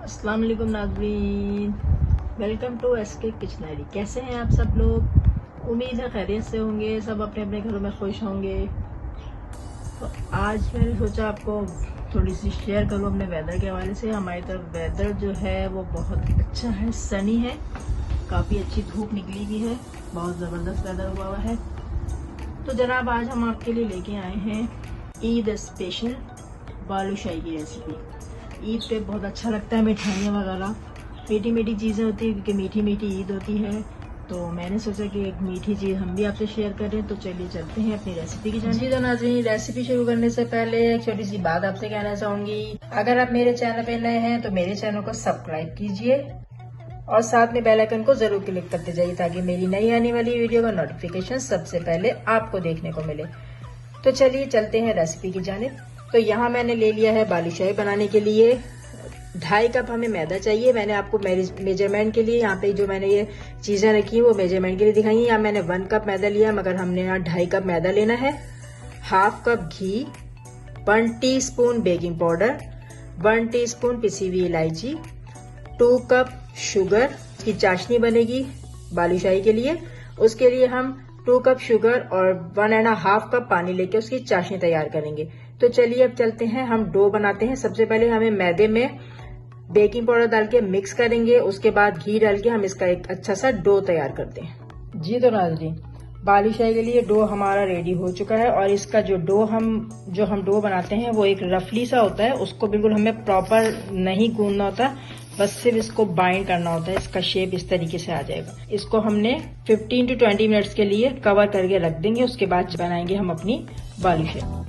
अस्सलाम वालेकुम नाज़रीन, वेलकम टू एसके किचनरी। कैसे हैं आप सब लोग? उम्मीद है खैरियत से होंगे, सब अपने अपने घरों में खुश होंगे। तो आज मैंने सोचा आपको थोड़ी सी शेयर करूं अपने वेदर के हवाले से। हमारी तरफ वेदर जो है वो बहुत अच्छा है, सनी है, काफ़ी अच्छी धूप निकली हुई है, बहुत ज़बरदस्त वेदर हुआ हुआ है। तो जनाब आज हम आपके लिए लेके आए हैं ईद स्पेशल बालूशाही की रेसिपी। ईद पे बहुत अच्छा लगता है मिठाइयाँ वगैरह, मीठी मीठी चीज़ें होती हैं क्योंकि मीठी मीठी ईद होती है। तो मैंने सोचा कि एक मीठी चीज़ हम भी आपसे शेयर करें। तो चलिए चलते हैं अपनी रेसिपी की जानिब। जी तो नाज़रीन, रेसिपी शुरू करने से पहले एक छोटी सी बात आपसे कहना चाहूँगी। अगर आप मेरे चैनल पे नए हैं तो मेरे चैनल को सब्सक्राइब कीजिए और साथ में बेल आइकन को जरूर क्लिक करते जाइए ताकि मेरी नई आने वाली वीडियो का नोटिफिकेशन सबसे पहले आपको देखने को मिले। तो चलिए चलते हैं रेसिपी की जानिब। तो यहाँ मैंने ले लिया है बालूशाही बनाने के लिए 2.5 कप हमें मैदा चाहिए। मैंने आपको मेजरमेंट के लिए यहाँ पे जो मैंने ये चीजें रखी है वो मेजरमेंट के लिए दिखाई है। यहाँ मैंने 1 कप मैदा लिया, मगर हमने यहाँ 2.5 कप मैदा लेना है। 1/2 कप घी, 1 टीस्पून बेकिंग पाउडर, 1 टीस्पून पिसी हुई इलायची, 2 कप शुगर की चाशनी बनेगी बालूशाही के लिए। उसके लिए हम 2 कप शुगर और 1.5 कप पानी लेके उसकी चाशनी तैयार करेंगे। तो चलिए अब चलते हैं, हम डो बनाते हैं। सबसे पहले हमें मैदे में बेकिंग पाउडर डाल के मिक्स करेंगे, उसके बाद घी डाल के हम इसका एक अच्छा सा डो तैयार करते हैं। जी तो नाज़रीन, बालूशाही के लिए डो हमारा रेडी हो चुका है और इसका जो हम डो बनाते हैं वो एक रफली सा होता है, उसको बिल्कुल हमें प्रॉपर नहीं गूंदना होता, बस सिर्फ इसको बाइंड करना होता है। इसका शेप इस तरीके से आ जाएगा। इसको हमने 15 to 20 मिनट्स के लिए कवर करके रख देंगे, उसके बाद बनाएंगे हम अपनी बालूशाही।